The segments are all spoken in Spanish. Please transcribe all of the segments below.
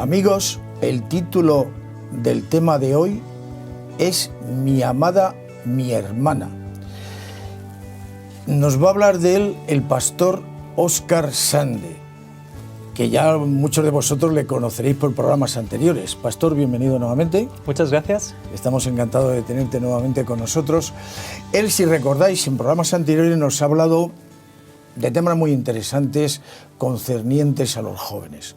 Amigos, el título del tema de hoy es Mi amada, mi hermana. Nos va a hablar de él el pastor Óscar Sande, que ya muchos de vosotros le conoceréis por programas anteriores. Pastor, bienvenido nuevamente. Muchas gracias. Estamos encantados de tenerte nuevamente con nosotros. Él, si recordáis, en programas anteriores nos ha hablado de temas muy interesantes concernientes a los jóvenes.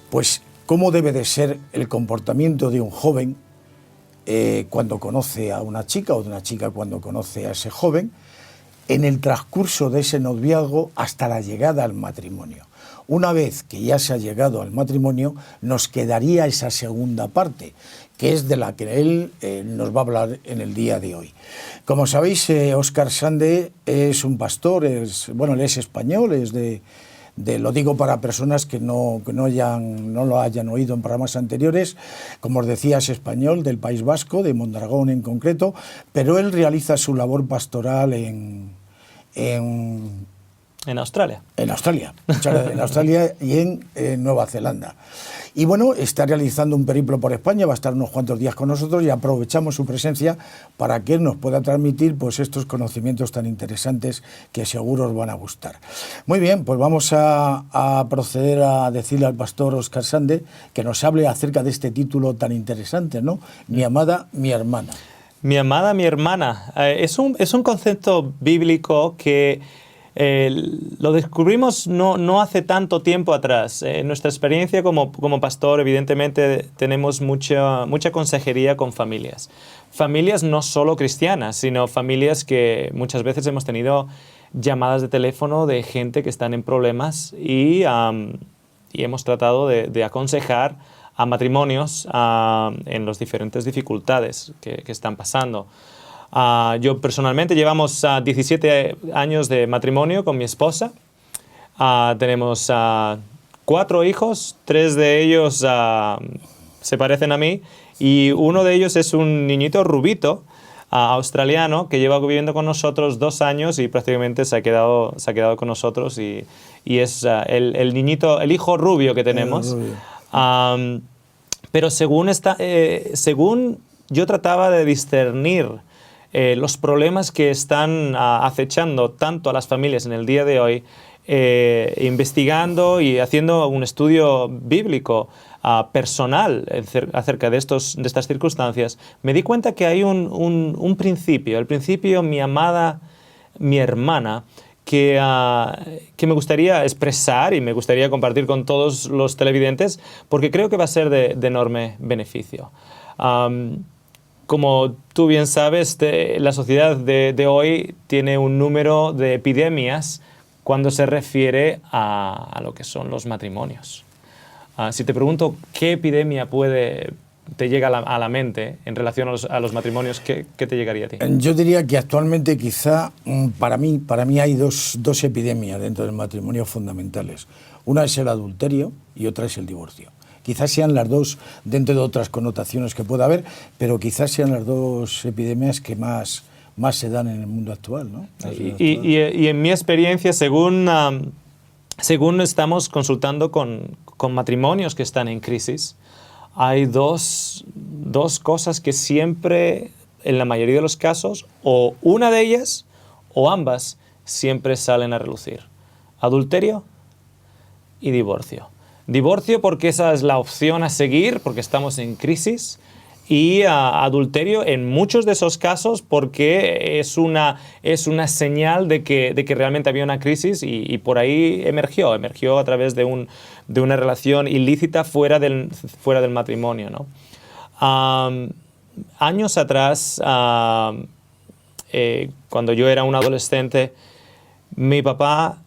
Pues, ¿cómo debe de ser el comportamiento de un joven cuando conoce a una chica o de una chica cuando conoce a ese joven en el transcurso de ese noviazgo hasta la llegada al matrimonio? Una vez que ya se ha llegado al matrimonio, nos quedaría esa segunda parte, que es de la que él nos va a hablar en el día de hoy. Como sabéis, Óscar Sande es un pastor, él es español, lo digo para personas que no lo hayan oído en programas anteriores. Como os decía, es español, del País Vasco, de Mondragón en concreto, pero él realiza su labor pastoral en Australia. En Australia y en Nueva Zelanda. Y bueno, está realizando un periplo por España, va a estar unos cuantos días con nosotros y aprovechamos su presencia para que él nos pueda transmitir pues estos conocimientos tan interesantes que seguro os van a gustar. Muy bien, pues vamos a proceder a decirle al pastor Óscar Sande que nos hable acerca de este título tan interesante, ¿no? Mi amada, mi hermana. Mi amada, mi hermana. Es un concepto bíblico que lo descubrimos no hace tanto tiempo atrás. En nuestra experiencia como pastor, evidentemente, tenemos mucha consejería con familias. Familias no solo cristianas, sino familias que muchas veces hemos tenido llamadas de teléfono de gente que están en problemas y hemos tratado de aconsejar a matrimonios en las diferentes dificultades que están pasando. Yo personalmente llevamos 17 años de matrimonio con mi esposa. Tenemos 4 hijos, 3 de ellos se parecen a mí y uno de ellos es un niñito rubito australiano que lleva viviendo con nosotros 2 años y prácticamente se ha quedado con nosotros y es el niñito, el hijo rubio que tenemos. Pero según yo trataba de discernir los problemas que están acechando tanto a las familias en el día de hoy, investigando y haciendo un estudio bíblico personal acerca de estas circunstancias, me di cuenta que hay un principio, el principio mi amada, mi hermana, que me gustaría expresar y me gustaría compartir con todos los televidentes, porque creo que va a ser de enorme beneficio. Como tú bien sabes, la sociedad de hoy tiene un número de epidemias cuando se refiere a lo que son los matrimonios. Si te pregunto qué epidemia te llega a la mente en relación a los matrimonios, ¿qué te llegaría a ti? Yo diría que actualmente quizá para mí hay dos epidemias dentro del matrimonio fundamentales. Una es el adulterio y otra es el divorcio. Quizás sean las dos, dentro de otras connotaciones que pueda haber, pero quizás sean las dos epidemias que más se dan en el mundo actual, ¿no? Y en mi experiencia, según estamos consultando con matrimonios que están en crisis, hay dos cosas que siempre, en la mayoría de los casos, o una de ellas o ambas, siempre salen a relucir. Adulterio y divorcio. Divorcio porque esa es la opción a seguir, porque estamos en crisis, y adulterio en muchos de esos casos porque es una señal de que realmente había una crisis y por ahí emergió a través de una relación ilícita fuera del matrimonio, ¿no? Años atrás, cuando yo era un adolescente, mi papá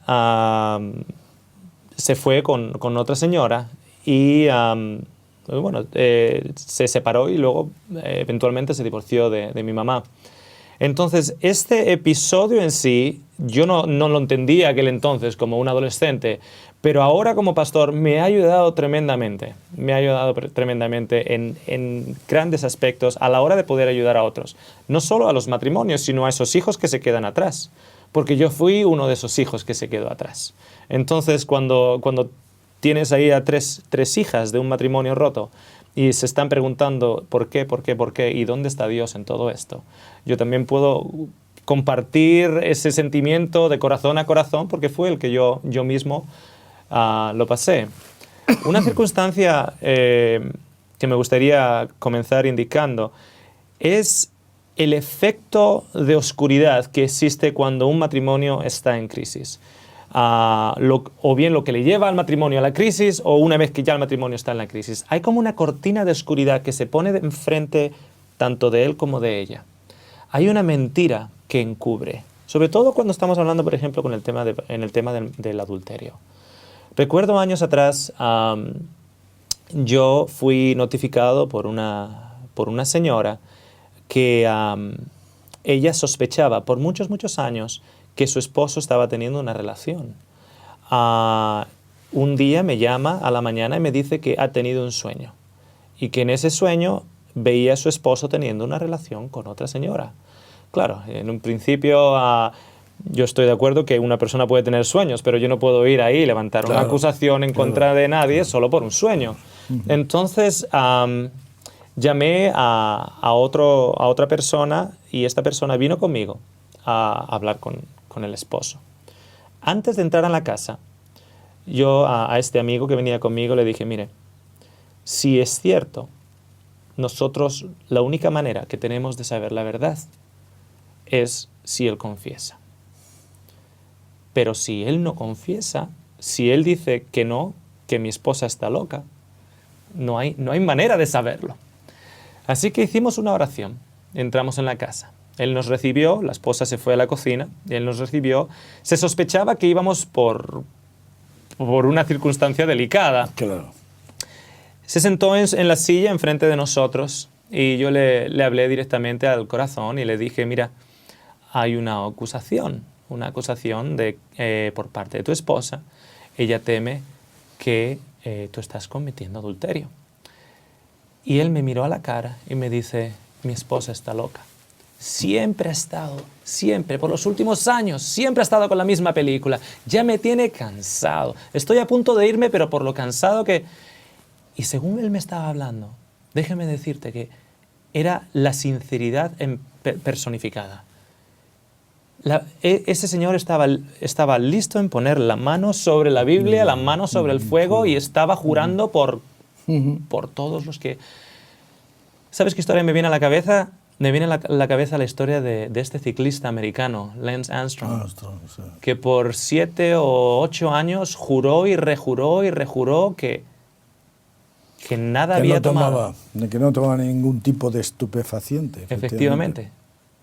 se fue con otra señora y se separó y luego eventualmente se divorció de mi mamá. Entonces, este episodio en sí, yo no lo entendía aquel entonces como un adolescente, pero ahora como pastor me ha ayudado tremendamente. Me ha ayudado tremendamente en grandes aspectos a la hora de poder ayudar a otros. No solo a los matrimonios, sino a esos hijos que se quedan atrás. Porque yo fui uno de esos hijos que se quedó atrás. Entonces, cuando tienes ahí a tres hijas de un matrimonio roto y se están preguntando ¿por qué? ¿Y dónde está Dios en todo esto? Yo también puedo compartir ese sentimiento de corazón a corazón porque fue el que yo mismo lo pasé. Una circunstancia que me gustaría comenzar indicando es el efecto de oscuridad que existe cuando un matrimonio está en crisis. O bien lo que le lleva al matrimonio a la crisis o una vez que ya el matrimonio está en la crisis. Hay como una cortina de oscuridad que se pone enfrente tanto de él como de ella. Hay una mentira que encubre, sobre todo cuando estamos hablando, por ejemplo, en el tema del adulterio. Recuerdo años atrás, yo fui notificado por una señora que ella sospechaba por muchos años que su esposo estaba teniendo una relación. Un día me llama a la mañana y me dice que ha tenido un sueño y que en ese sueño veía a su esposo teniendo una relación con otra señora. Claro, en un principio yo estoy de acuerdo que una persona puede tener sueños, pero yo no puedo ir ahí y levantar una acusación en contra de nadie solo por un sueño. Entonces llamé a otra persona y esta persona vino conmigo a hablar con el esposo. Antes de entrar a la casa, yo a este amigo que venía conmigo le dije, mire, si es cierto, nosotros la única manera que tenemos de saber la verdad es si él confiesa. Pero si él no confiesa, si él dice que no, que mi esposa está loca, no hay manera de saberlo. Así que hicimos una oración, entramos en la casa. Él nos recibió, la esposa se fue a la cocina, él nos recibió. Se sospechaba que íbamos por una circunstancia delicada. Claro. Se sentó en la silla enfrente de nosotros y yo le hablé directamente al corazón y le dije, mira, hay una acusación por parte de tu esposa. Ella teme que tú estás cometiendo adulterio. Y él me miró a la cara y me dice, mi esposa está loca. Siempre ha estado, por los últimos años, siempre ha estado con la misma película. Ya me tiene cansado. Estoy a punto de irme, pero por lo cansado que... Y según él me estaba hablando, déjame decirte que era la sinceridad personificada. Ese señor estaba listo en poner la mano sobre la Biblia, la mano sobre el fuego y estaba jurando por todos los que... ¿Sabes qué historia me viene a la cabeza? Me viene a la cabeza la historia de este ciclista americano, Lance Armstrong, sí, que por 7 o 8 años juró y rejuró que nada había tomado. Que no tomaba ningún tipo de estupefaciente. Efectivamente.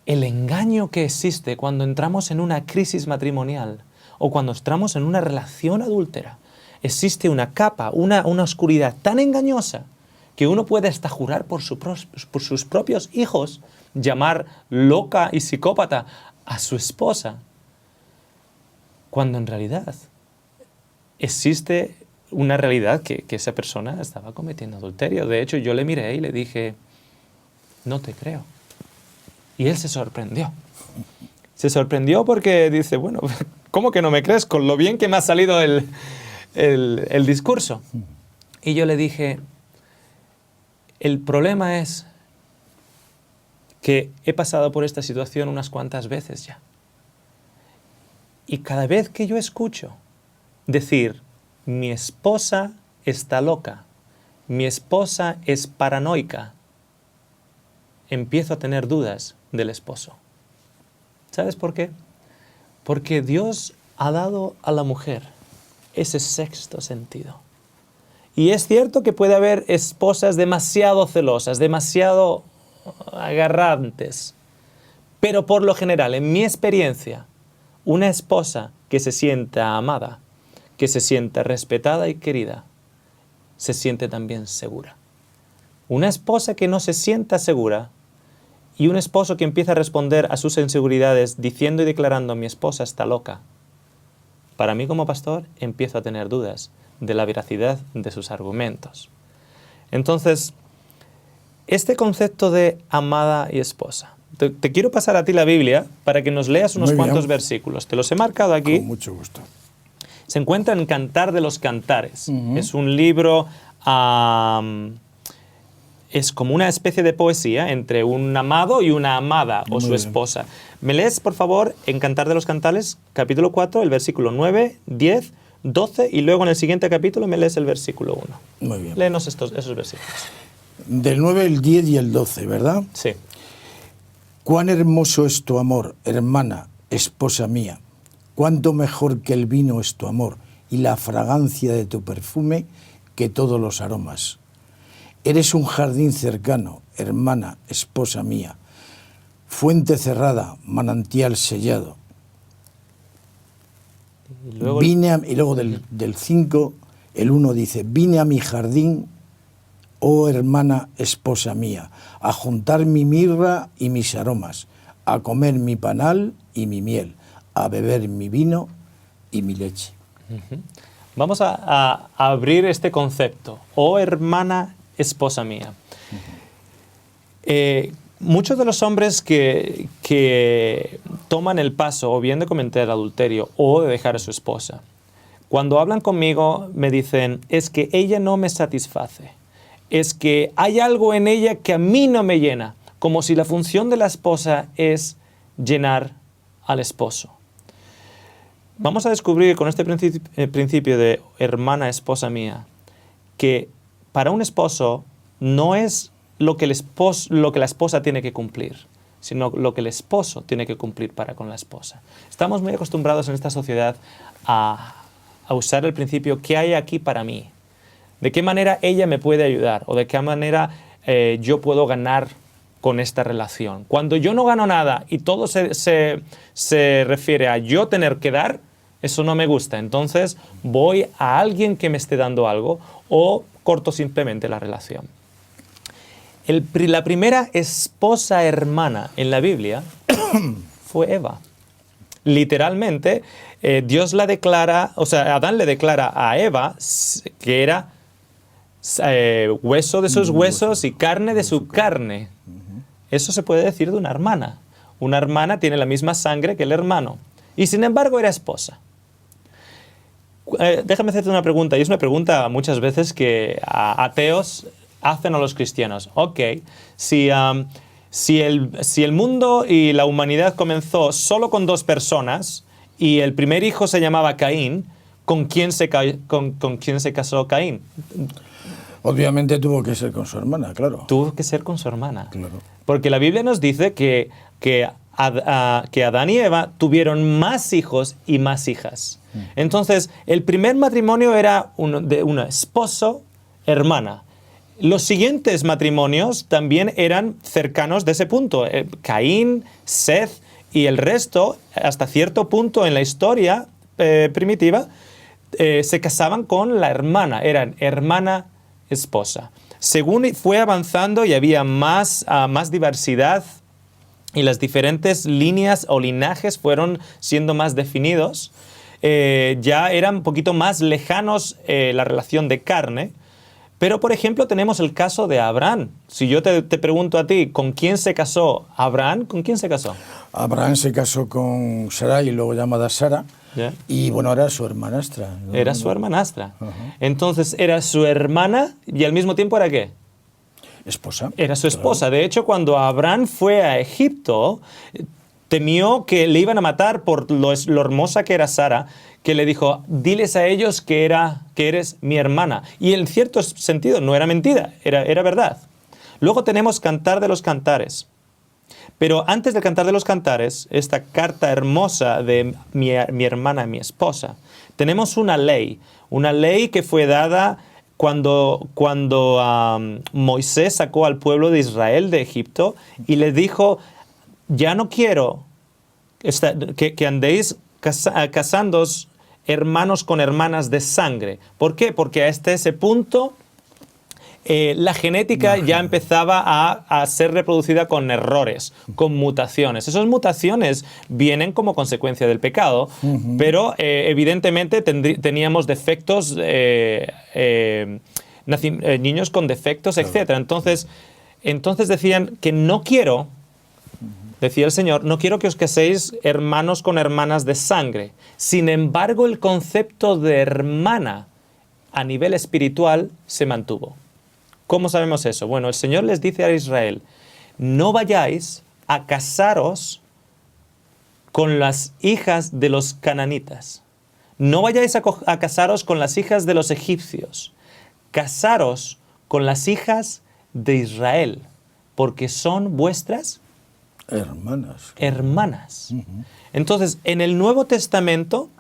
El engaño que existe cuando entramos en una crisis matrimonial o cuando entramos en una relación adúltera, existe una capa, una oscuridad tan engañosa que uno puede hasta jurar por sus propios hijos, llamar loca y psicópata a su esposa, cuando en realidad existe una realidad que esa persona estaba cometiendo adulterio. De hecho, yo le miré y le dije, no te creo. Y él se sorprendió. Se sorprendió porque dice, bueno, ¿cómo que no me crees? Con lo bien que me ha salido el discurso. Y yo le dije, el problema es que he pasado por esta situación unas cuantas veces ya. Y cada vez que yo escucho decir, mi esposa está loca, mi esposa es paranoica, empiezo a tener dudas del esposo. ¿Sabes por qué? Porque Dios ha dado a la mujer ese sexto sentido. Y es cierto que puede haber esposas demasiado celosas, demasiado agarrantes, pero por lo general, en mi experiencia, una esposa que se sienta amada, que se sienta respetada y querida, se siente también segura. Una esposa que no se sienta segura y un esposo que empieza a responder a sus inseguridades diciendo y declarando mi esposa está loca, para mí como pastor empiezo a tener dudas de la veracidad de sus argumentos. Entonces, este concepto de amada y esposa, te quiero pasar a ti la Biblia para que nos leas unos cuantos versículos. Te los he marcado aquí. Con mucho gusto. Se encuentra en Cantar de los Cantares. Es un libro, es como una especie de poesía entre un amado y una amada o su esposa. ¿Me lees, por favor, en Cantar de los Cantares, capítulo 4, el versículo 9, 10, 12, y luego en el siguiente capítulo me lees el versículo 1? Muy bien. Léenos esos versículos. Del 9, el 10 y el 12, ¿verdad? Sí. Cuán hermoso es tu amor, hermana, esposa mía. Cuánto mejor que el vino es tu amor y la fragancia de tu perfume que todos los aromas. Eres un jardín cercano, hermana, esposa mía. Fuente cerrada, manantial sellado. Y luego del 5, el 1 dice, vine a mi jardín, oh hermana, esposa mía, a juntar mi mirra y mis aromas, a comer mi panal y mi miel, a beber mi vino y mi leche. Vamos a abrir este concepto. Oh hermana, esposa mía. Muchos de los hombres que toman el paso o bien de cometer adulterio o de dejar a su esposa, cuando hablan conmigo me dicen, es que ella no me satisface. Es que hay algo en ella que a mí no me llena, como si la función de la esposa es llenar al esposo. Vamos a descubrir con este principio de hermana, esposa mía, que para un esposo no es lo que la esposa tiene que cumplir, sino lo que el esposo tiene que cumplir para con la esposa. Estamos muy acostumbrados en esta sociedad a usar el principio, ¿qué hay aquí para mí? ¿De qué manera ella me puede ayudar? ¿O de qué manera yo puedo ganar con esta relación? Cuando yo no gano nada y todo se refiere a yo tener que dar, eso no me gusta. Entonces voy a alguien que me esté dando algo o corto simplemente la relación. La primera esposa hermana en la Biblia fue Eva. Literalmente, Dios la declara, o sea, Adán le declara a Eva que era hueso de sus huesos y carne de su carne. Eso se puede decir de una hermana. Una hermana tiene la misma sangre que el hermano. Y sin embargo era esposa. Déjame hacerte una pregunta, y es una pregunta muchas veces que ateos hacen a los cristianos. Ok, si el mundo y la humanidad comenzó solo con 2 personas y el primer hijo se llamaba Caín, ¿con quién se casó Caín? Obviamente tuvo que ser con su hermana, claro. Tuvo que ser con su hermana. Claro. Porque la Biblia nos dice que Adán y Eva tuvieron más hijos y más hijas. Entonces, el primer matrimonio era de un esposo, hermana. Los siguientes matrimonios también eran cercanos de ese punto. Caín, Seth y el resto, hasta cierto punto en la historia primitiva, se casaban con la hermana. Eran hermana, esposa. Según fue avanzando y había más diversidad y las diferentes líneas o linajes fueron siendo más definidos, ya eran un poquito más lejanos la relación de carne. Pero, por ejemplo, tenemos el caso de Abraham. Si yo te pregunto a ti, ¿con quién se casó Abraham? ¿Con quién se casó? Abraham se casó con Sarai, luego llamada Sara, ¿Ya? Y bueno, era su hermanastra. Era su hermanastra. Entonces, era su hermana y al mismo tiempo ¿era qué? Esposa. Era su esposa. Claro. De hecho, cuando Abraham fue a Egipto, temió que le iban a matar por lo hermosa que era Sara, que le dijo, diles a ellos que eres mi hermana. Y en cierto sentido no era mentira, era verdad. Luego tenemos Cantar de los Cantares. Pero antes del Cantar de los Cantares, esta carta hermosa de mi hermana, mi esposa, tenemos una ley que fue dada cuando Moisés sacó al pueblo de Israel de Egipto y les dijo, ya no quiero que andéis casándoos hermanos con hermanas de sangre. ¿Por qué? Porque hasta ese punto la genética ya empezaba a ser reproducida con errores, con mutaciones. Esas mutaciones vienen como consecuencia del pecado, pero evidentemente teníamos defectos, niños con defectos, etc. Entonces decían que no quiero decía el Señor, no quiero que os caséis hermanos con hermanas de sangre. Sin embargo, el concepto de hermana a nivel espiritual se mantuvo. ¿Cómo sabemos eso? Bueno, el Señor les dice a Israel, no vayáis a casaros con las hijas de los cananitas. No vayáis a casaros con las hijas de los egipcios. Casaros con las hijas de Israel, porque son vuestras hermanas. Entonces, en el Nuevo Testamento,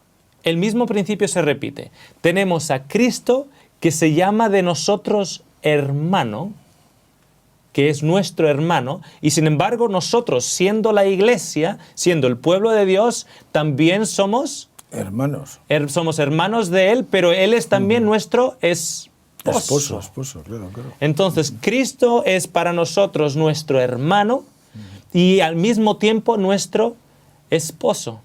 el mismo principio se repite. Tenemos a Cristo que se llama de nosotros hermano, que es nuestro hermano, y sin embargo nosotros, siendo la iglesia, siendo el pueblo de Dios, también somos hermanos. Somos hermanos de Él, pero Él es también nuestro esposo. Esposo, claro. Entonces, Cristo es para nosotros nuestro hermano y al mismo tiempo nuestro esposo.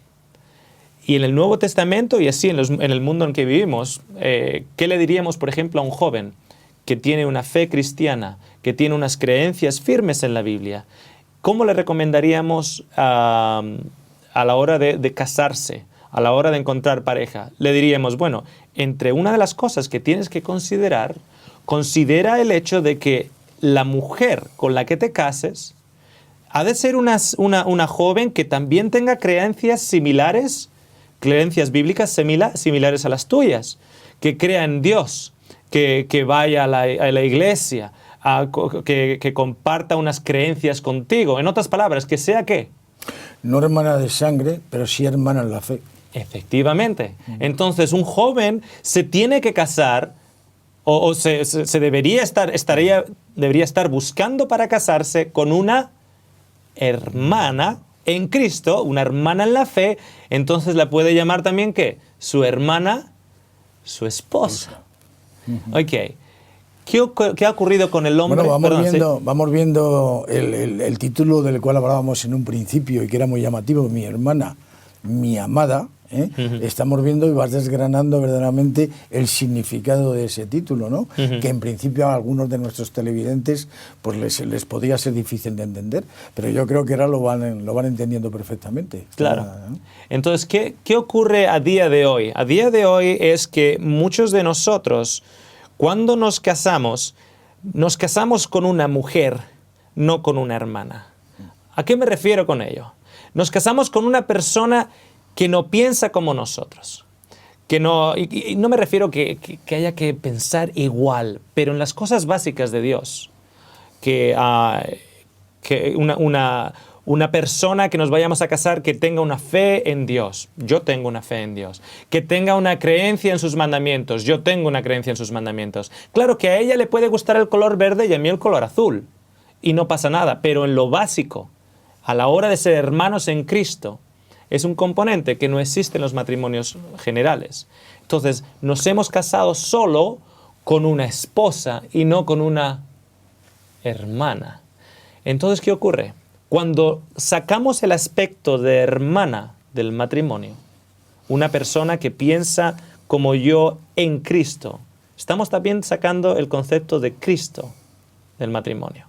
Y en el Nuevo Testamento y así en el mundo en que vivimos, ¿qué le diríamos, por ejemplo, a un joven que tiene una fe cristiana, que tiene unas creencias firmes en la Biblia? ¿Cómo le recomendaríamos a la hora de casarse, a la hora de encontrar pareja? Le diríamos, bueno, entre una de las cosas que tienes que considerar, considera el hecho de que la mujer con la que te cases ha de ser una joven que también tenga creencias similares, creencias bíblicas similares a las tuyas, que crea en Dios, que vaya a la iglesia, que comparta unas creencias contigo. En otras palabras, que sea ¿qué? No hermana de sangre, pero sí hermana en la fe. Efectivamente. Entonces, un joven se tiene que casar o debería estar buscando para casarse con una hermana en Cristo, una hermana en la fe. Entonces la puede llamar también ¿qué? Su hermana, su esposa. Ok. ¿Qué ha ocurrido con el hombre? Bueno, vamos viendo el título del cual hablábamos en un principio y que era muy llamativo, mi hermana, mi amada. Estamos viendo y vas desgranando verdaderamente el significado de ese título, ¿no? Que en principio a algunos de nuestros televidentes pues les podría ser difícil de entender, pero yo creo que ahora lo van entendiendo perfectamente. Claro. Entonces, ¿qué ocurre a día de hoy? A día de hoy es que muchos de nosotros, cuando nos casamos con una mujer, no con una hermana. ¿A qué me refiero con ello? Nos casamos con una persona que no piensa como nosotros. Y no me refiero que haya que pensar igual, pero en las cosas básicas de Dios. Que una persona que nos vayamos a casar que tenga una fe en Dios. Yo tengo una fe en Dios. Que tenga una creencia en sus mandamientos. Yo tengo una creencia en sus mandamientos. Claro que a ella le puede gustar el color verde y a mí el color azul. Y no pasa nada, pero en lo básico, a la hora de ser hermanos en Cristo, es un componente que no existe en los matrimonios generales. Entonces, nos hemos casado solo con una esposa y no con una hermana. Entonces, ¿qué ocurre? Cuando sacamos el aspecto de hermana del matrimonio, una persona que piensa como yo en Cristo, estamos también sacando el concepto de Cristo del matrimonio.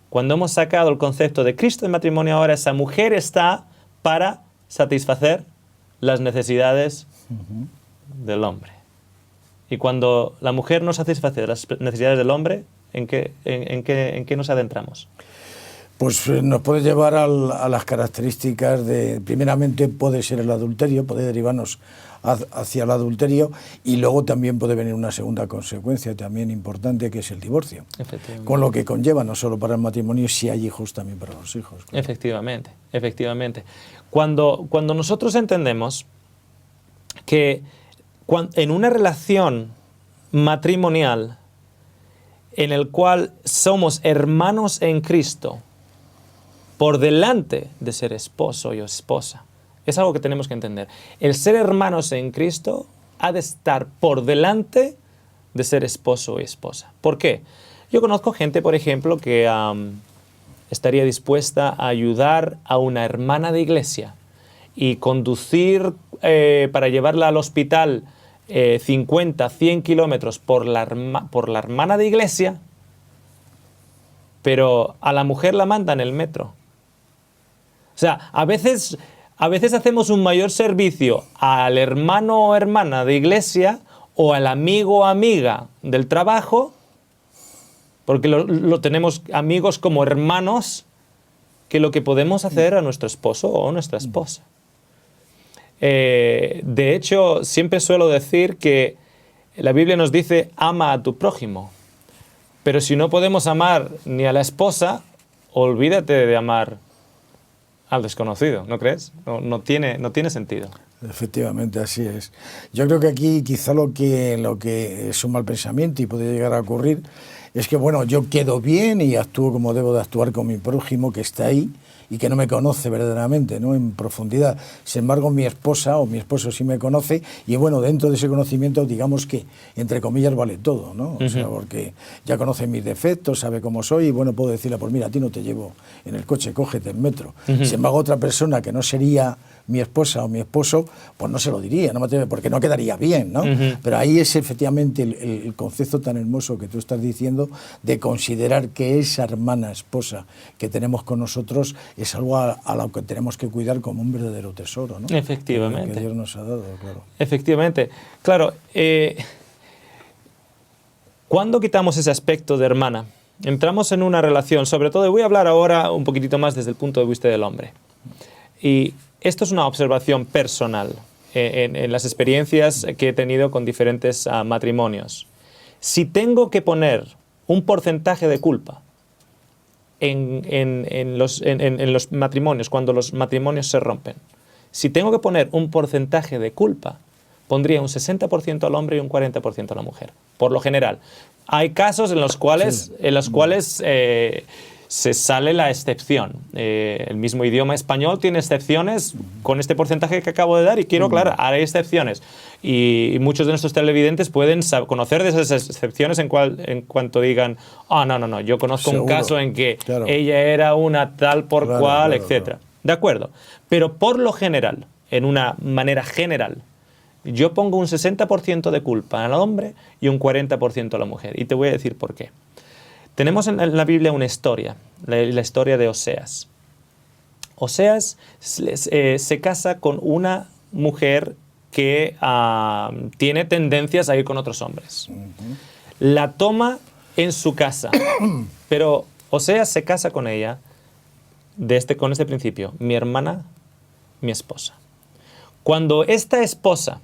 Cuando hemos sacado el concepto de Cristo del matrimonio, ahora esa mujer está para satisfacer las necesidades del hombre. Y cuando la mujer no satisface las necesidades del hombre, ¿en qué nos adentramos? Pues nos puede llevar a las características de, primeramente puede ser el adulterio, puede derivarnos hacia el adulterio, y luego también puede venir una segunda consecuencia también importante, que es el divorcio. Con lo que conlleva no solo para el matrimonio, si hay hijos, también para los hijos. Claro. Efectivamente. Cuando nosotros entendemos que en una relación matrimonial en el cual somos hermanos en Cristo, por delante de ser esposo y esposa, es algo que tenemos que entender. El ser hermanos en Cristo ha de estar por delante de ser esposo y esposa. ¿Por qué? Yo conozco gente, por ejemplo, que estaría dispuesta a ayudar a una hermana de iglesia y conducir para llevarla al hospital 50, 100 kilómetros por la hermana de iglesia, pero a la mujer la manda en el metro. O sea, a veces hacemos un mayor servicio al hermano o hermana de iglesia o al amigo o amiga del trabajo, porque lo tenemos amigos como hermanos, que lo que podemos hacer a nuestro esposo o a nuestra esposa. De hecho, siempre suelo decir que la Biblia nos dice, ama a tu prójimo. Pero si no podemos amar ni a la esposa, olvídate de amar al desconocido, ¿no crees? No tiene sentido. Efectivamente, así es. Yo creo que aquí quizá lo que es un mal pensamiento y puede llegar a ocurrir es que, bueno, yo quedo bien y actúo como debo de actuar con mi prójimo que está ahí y que no me conoce verdaderamente, ¿no?, en profundidad. Sin embargo, mi esposa o mi esposo sí me conoce y, bueno, dentro de ese conocimiento, digamos que, entre comillas, vale todo, ¿no? O sea, porque ya conoce mis defectos, sabe cómo soy y, bueno, puedo decirle, pues mira, a ti no te llevo en el coche, cógete el metro. Sin embargo, otra persona que no sería mi esposa o mi esposo, pues no se lo diría, no me atreve, porque no quedaría bien, ¿no? Pero ahí es efectivamente el concepto tan hermoso que tú estás diciendo de considerar que esa hermana esposa que tenemos con nosotros es algo a lo que tenemos que cuidar como un verdadero tesoro, ¿no? Efectivamente. Que Dios nos ha dado, claro. Efectivamente. Claro, ¿cuándo quitamos ese aspecto de hermana? Entramos en una relación, sobre todo, y voy a hablar ahora un poquitito más desde el punto de vista del hombre. Y esto es una observación personal en las experiencias que he tenido con diferentes matrimonios. Si tengo que poner un porcentaje de culpa en los matrimonios, cuando los matrimonios se rompen, si tengo que poner un porcentaje de culpa, pondría un 60% al hombre y un 40% a la mujer, por lo general. Hay casos en los cuales, se sale la excepción. El mismo idioma español tiene excepciones con este porcentaje que acabo de dar y quiero aclarar, hay excepciones. Y muchos de nuestros televidentes pueden conocer de esas excepciones en cuanto digan, no, yo conozco un caso en que ella era una tal por cual, etc. De acuerdo. Pero por lo general, en una manera general, yo pongo un 60% de culpa al hombre y un 40% a la mujer. Y te voy a decir por qué. Tenemos en la Biblia una historia, la historia de Oseas. Oseas se casa con una mujer que tiene tendencias a ir con otros hombres. La toma en su casa, pero Oseas se casa con ella con este principio: mi hermana, mi esposa. Cuando esta esposa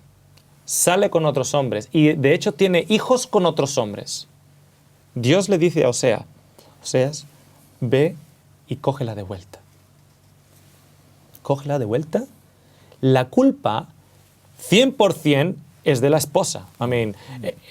sale con otros hombres y de hecho tiene hijos con otros hombres, Dios le dice a Oseas, ve y cógela de vuelta. Cógela de vuelta. La culpa 100% es de la esposa.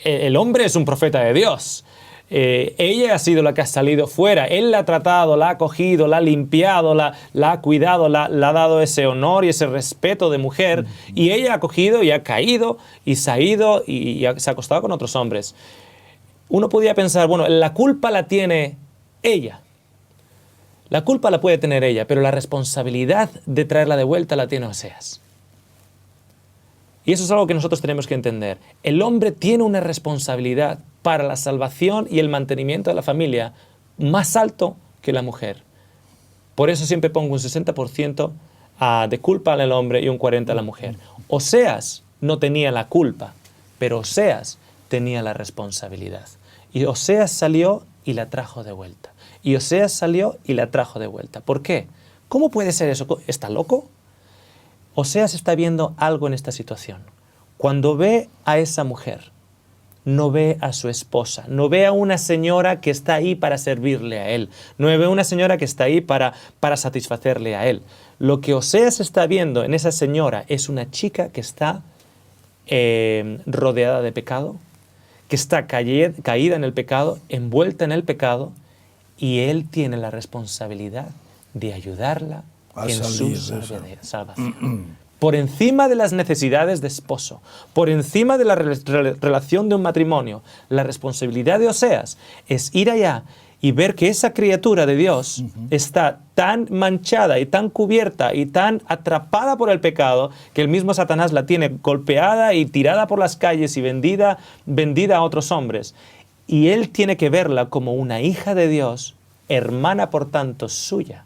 El hombre es un profeta de Dios. Ella ha sido la que ha salido fuera. Él la ha tratado, la ha acogido, la ha limpiado, la ha cuidado, le ha dado ese honor y ese respeto de mujer. Y ella ha cogido y ha caído y se ha ido y se ha acostado con otros hombres. Uno podría pensar, bueno, la culpa la tiene ella. La culpa la puede tener ella, pero la responsabilidad de traerla de vuelta la tiene Oseas. Y eso es algo que nosotros tenemos que entender. El hombre tiene una responsabilidad para la salvación y el mantenimiento de la familia más alto que la mujer. Por eso siempre pongo un 60% de culpa al hombre y un 40% a la mujer. Oseas no tenía la culpa, pero Oseas tenía la responsabilidad. Y Oseas salió y la trajo de vuelta. Y Oseas salió y la trajo de vuelta. ¿Por qué? ¿Cómo puede ser eso? ¿Está loco? Oseas está viendo algo en esta situación. Cuando ve a esa mujer, no ve a su esposa, no ve a una señora que está ahí para servirle a él, no ve a una señora que está ahí para satisfacerle a él. Lo que Oseas está viendo en esa señora es una chica que está rodeada de pecado, que está caída en el pecado, envuelta en el pecado, y él tiene la responsabilidad de ayudarla en su salvación. Por encima de las necesidades de esposo, por encima de la relación de un matrimonio, la responsabilidad de Oseas es ir allá y ver que esa criatura de Dios está tan manchada y tan cubierta y tan atrapada por el pecado que el mismo Satanás la tiene golpeada y tirada por las calles y vendida a otros hombres. Y él tiene que verla como una hija de Dios, hermana por tanto suya.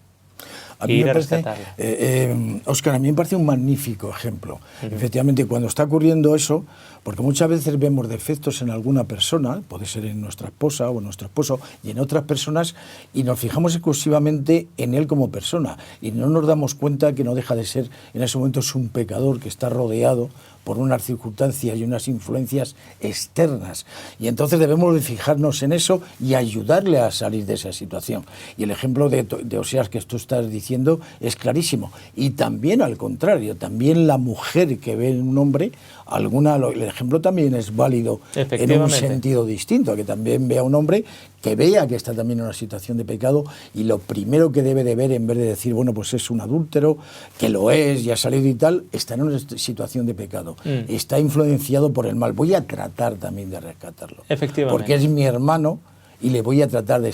A mí ir me a parece, rescatarla. Óscar, a mí me parece un magnífico ejemplo. Efectivamente, cuando está ocurriendo eso, porque muchas veces vemos defectos en alguna persona, puede ser en nuestra esposa o en nuestro esposo, y en otras personas, y nos fijamos exclusivamente en él como persona, y no nos damos cuenta que no deja de ser, en ese momento es un pecador que está rodeado por unas circunstancias y unas influencias externas. Y entonces debemos de fijarnos en eso y ayudarle a salir de esa situación. Y el ejemplo de Oseas que tú estás diciendo es clarísimo. Y también al contrario, también la mujer que ve en un hombre, el ejemplo también es válido en un sentido distinto, que también vea a un hombre que vea que está también en una situación de pecado y lo primero que debe de ver, en vez de decir, bueno, pues es un adúltero, que lo es, ya ha salido y tal, está en una situación de pecado, está influenciado por el mal. Voy a tratar también de rescatarlo. Efectivamente. Porque es mi hermano y le voy a tratar de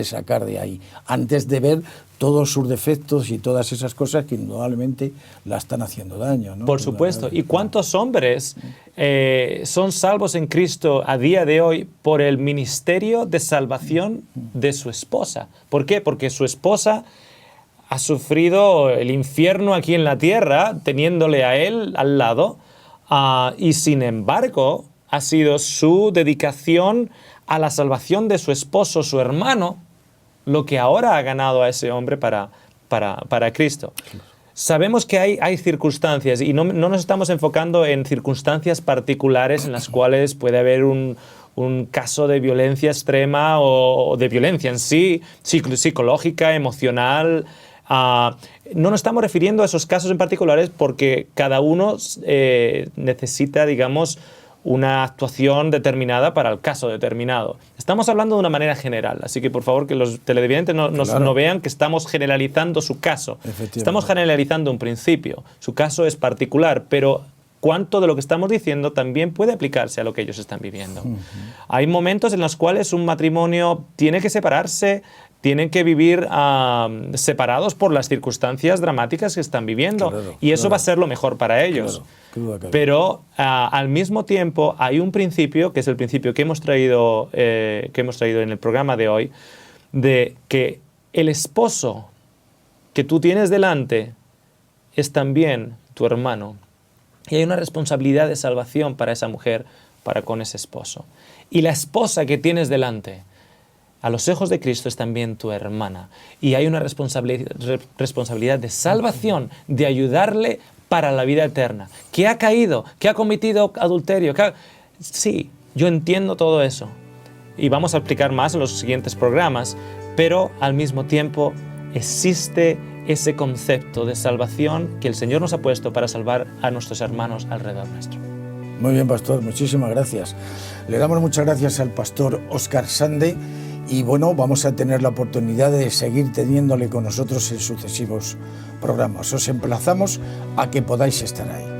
sacar de ahí, antes de ver todos sus defectos y todas esas cosas que indudablemente la están haciendo daño, ¿no? Por supuesto. ¿Y cuántos hombres son salvos en Cristo a día de hoy por el ministerio de salvación de su esposa? ¿Por qué? Porque su esposa ha sufrido el infierno aquí en la tierra, teniéndole a él al lado, y sin embargo ha sido su dedicación a la salvación de su esposo, su hermano, lo que ahora ha ganado a ese hombre para Cristo. Sabemos que hay circunstancias y no nos estamos enfocando en circunstancias particulares en las cuales puede haber un caso de violencia extrema o de violencia en sí, psicológica, emocional. No nos estamos refiriendo a esos casos en particulares porque cada uno necesita, digamos, una actuación determinada para el caso determinado. Estamos hablando de una manera general, así que por favor que los televidentes no vean que estamos generalizando su caso. Estamos generalizando un principio. Su caso es particular, pero cuánto de lo que estamos diciendo también puede aplicarse a lo que ellos están viviendo. Hay momentos en los cuales un matrimonio tiene que separarse, tienen que vivir separados por las circunstancias dramáticas que están viviendo, y eso va a ser lo mejor para ellos. Pero al mismo tiempo hay un principio, que es el principio que hemos traído en el programa de hoy, de que el esposo que tú tienes delante es también tu hermano. Y hay una responsabilidad de salvación para esa mujer, para con ese esposo. Y la esposa que tienes delante, a los ojos de Cristo, es también tu hermana. Y hay una responsabilidad de salvación, de ayudarle para la vida eterna. ¿Que ha caído? ¿Que ha cometido adulterio? Sí, yo entiendo todo eso. Y vamos a explicar más en los siguientes programas, pero al mismo tiempo existe ese concepto de salvación que el Señor nos ha puesto para salvar a nuestros hermanos alrededor nuestro. Muy bien, pastor, muchísimas gracias. Le damos muchas gracias al pastor Óscar Sande y bueno, vamos a tener la oportunidad de seguir teniéndole con nosotros en sucesivos programas. Os emplazamos a que podáis estar ahí.